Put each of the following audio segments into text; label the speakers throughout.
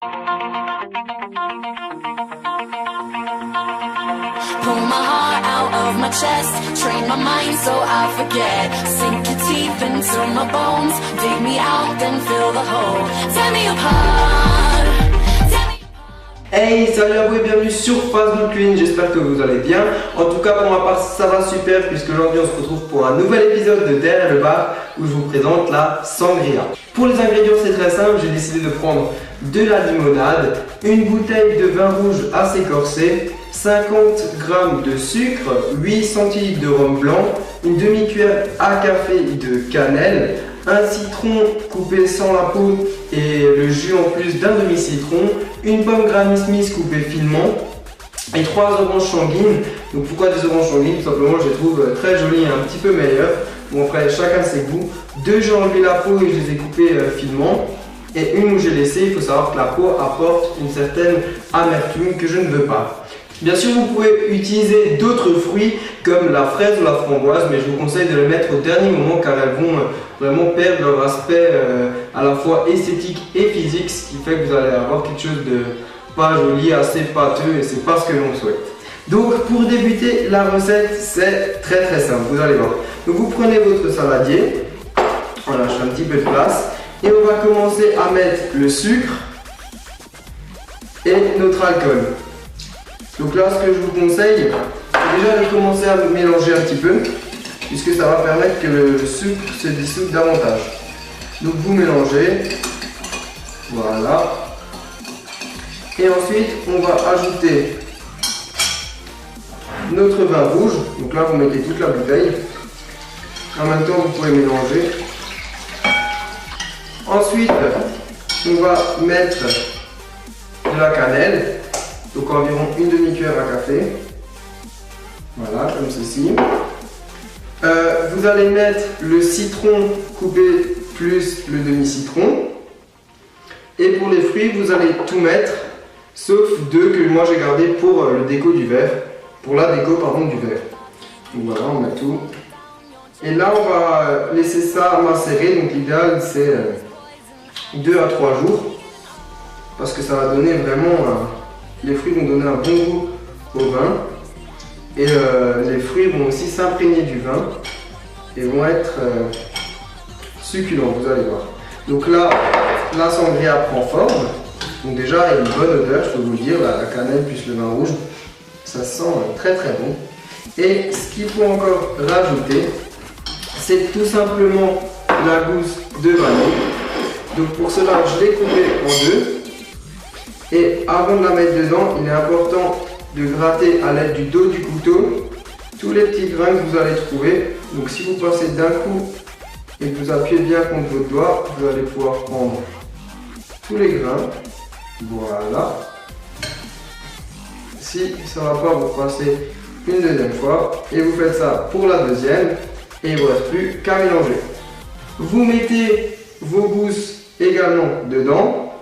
Speaker 1: Pull my heart out of my chest, train my mind so I forget. Sink your teeth into my bones, dig me out, then fill the hole. Tear me apart, tear me apart.
Speaker 2: Hey, salut à vous et bienvenue sur Facebook Cuisine, j'espère que vous allez bien. En tout cas pour ma part ça va super puisque aujourd'hui on se retrouve pour un nouvel épisode de Derrière le bar où je vous présente la sangria. Pour les ingrédients c'est très simple, j'ai décidé de prendre de la limonade, une bouteille de vin rouge assez corsé, 50 g de sucre, 8 centilitres de rhum blanc, une demi-cuillère à café de cannelle, un citron coupé sans la peau et le jus en plus d'un demi-citron, une pomme Granny Smith coupée finement et 3 oranges sanguines. Donc pourquoi des oranges sanguines? Tout simplement je les trouve très jolies et un petit peu meilleures. Bon après chacun ses goûts. Deux j'ai enlevé la peau et je les ai coupées finement. Et une où j'ai laissé, il faut savoir que la peau apporte une certaine amertume que je ne veux pas. Bien sûr, vous pouvez utiliser d'autres fruits comme la fraise ou la framboise, mais je vous conseille de les mettre au dernier moment car elles vont vraiment perdre leur aspect à la fois esthétique et physique, ce qui fait que vous allez avoir quelque chose de pas joli, assez pâteux et c'est pas ce que l'on souhaite. Donc pour débuter la recette, c'est très simple, vous allez voir. Donc vous prenez votre saladier, voilà, je fais un petit peu de place. Et on va commencer à mettre le sucre et notre alcool. Donc là, ce que je vous conseille, c'est déjà de commencer à mélanger un petit peu, puisque ça va permettre que le sucre se dissoude davantage. Donc vous mélangez, voilà. Et ensuite, on va ajouter notre vin rouge. Donc là, vous mettez toute la bouteille. En même temps, vous pouvez mélanger. Ensuite, on va mettre de la cannelle, donc environ une demi-cuillère à café. Voilà, comme ceci. Vous allez mettre le citron coupé plus le demi-citron. Et pour les fruits, vous allez tout mettre, sauf deux que moi j'ai gardé pour le déco du verre. Pour la déco, pardon, du verre. Donc voilà, on met tout. Et là, on va laisser ça macérer. Donc l'idéal, c'est 2 à 3 jours parce que ça va donner vraiment les fruits vont donner un bon goût au vin et les fruits vont aussi s'imprégner du vin et vont être succulents, vous allez voir. Donc là la sangria prend forme, donc déjà il y a une bonne odeur, je peux vous le dire, la cannelle plus le vin rouge, ça sent très bon. Et ce qu'il faut encore rajouter, c'est tout simplement la gousse de vanille. Donc pour cela, je l'ai coupée en deux. Et avant de la mettre dedans, il est important de gratter à l'aide du dos du couteau tous les petits grains que vous allez trouver. Donc si vous passez d'un coup et que vous appuyez bien contre votre doigt, vous allez pouvoir prendre tous les grains. Voilà. Si ça ne va pas, vous passez une deuxième fois. Et vous faites ça pour la deuxième. Et il ne vous reste plus qu'à mélanger. Vous mettez vos gousses également dedans.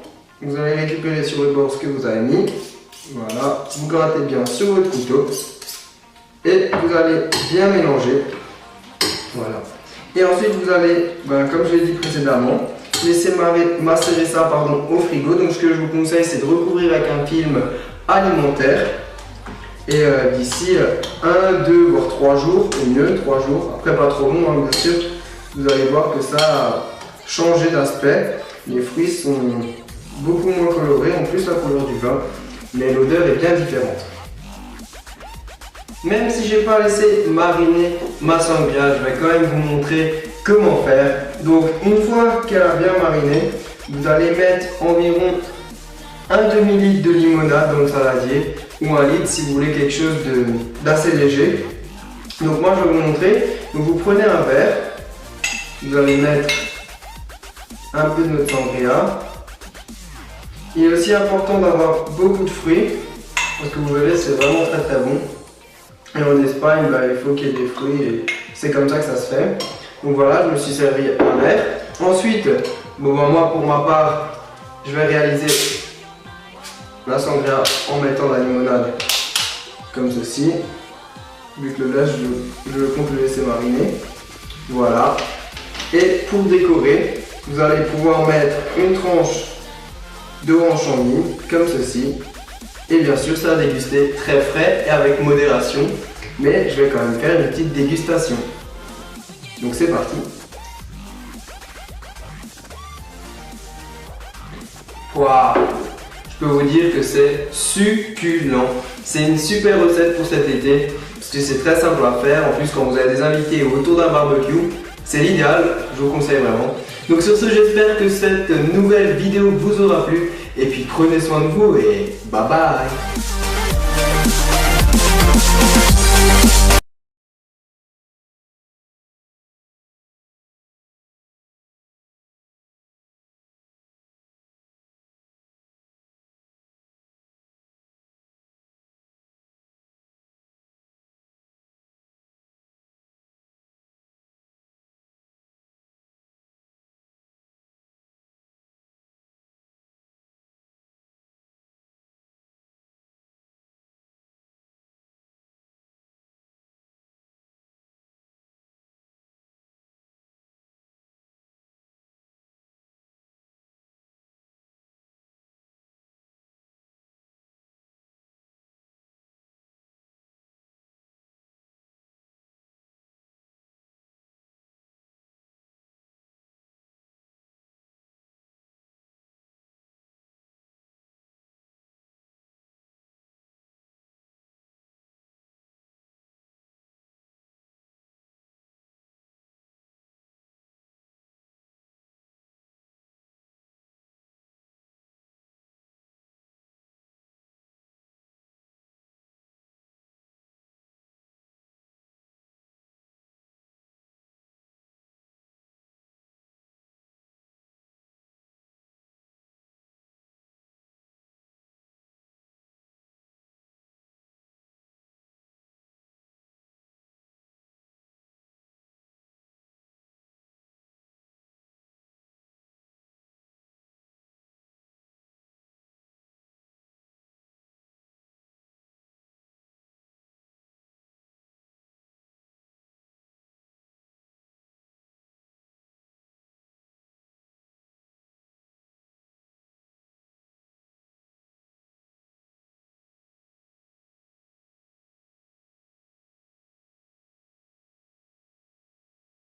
Speaker 2: Vous allez récupérer sur le bord ce que vous avez mis. Voilà, vous grattez bien sur votre couteau et vous allez bien mélanger. Voilà. Et ensuite vous allez, comme je l'ai dit précédemment, laisser macérer ça au frigo. Donc ce que je vous conseille, c'est de recouvrir avec un film alimentaire. Et d'ici 1, 2, voire 3 jours, au mieux 3 jours, après pas trop long, bien sûr, vous allez voir que ça a changé d'aspect. Les fruits sont beaucoup moins colorés, en plus la couleur du vin, mais l'odeur est bien différente. Même si j'ai pas laissé mariner ma sangria, je vais quand même vous montrer comment faire. Donc une fois qu'elle a bien mariné, vous allez mettre environ un demi-litre de limonade dans le saladier ou 1 litre si vous voulez quelque chose d'assez léger. Donc moi je vais vous montrer. Donc vous prenez un verre, vous allez mettre un peu de notre sangria. Il est aussi important d'avoir beaucoup de fruits parce que vous verrez c'est vraiment très bon. Et en Espagne il faut qu'il y ait des fruits et c'est comme ça que ça se fait. Donc voilà, je me suis servi un verre. Ensuite, moi pour ma part, je vais réaliser la sangria en mettant la limonade comme ceci. Vu que le lait, je compte le laisser mariner. Voilà. Et pour décorer, vous allez pouvoir mettre une tranche d'orange chantilly, comme ceci. Et bien sûr, ça va déguster très frais et avec modération. Mais je vais quand même faire une petite dégustation. Donc c'est parti. Waouh! Je peux vous dire que c'est succulent. C'est une super recette pour cet été parce que c'est très simple à faire. En plus, quand vous avez des invités autour d'un barbecue, c'est l'idéal. Je vous conseille vraiment. Donc sur ce, j'espère que cette nouvelle vidéo vous aura plu. Et puis prenez soin de vous et bye bye.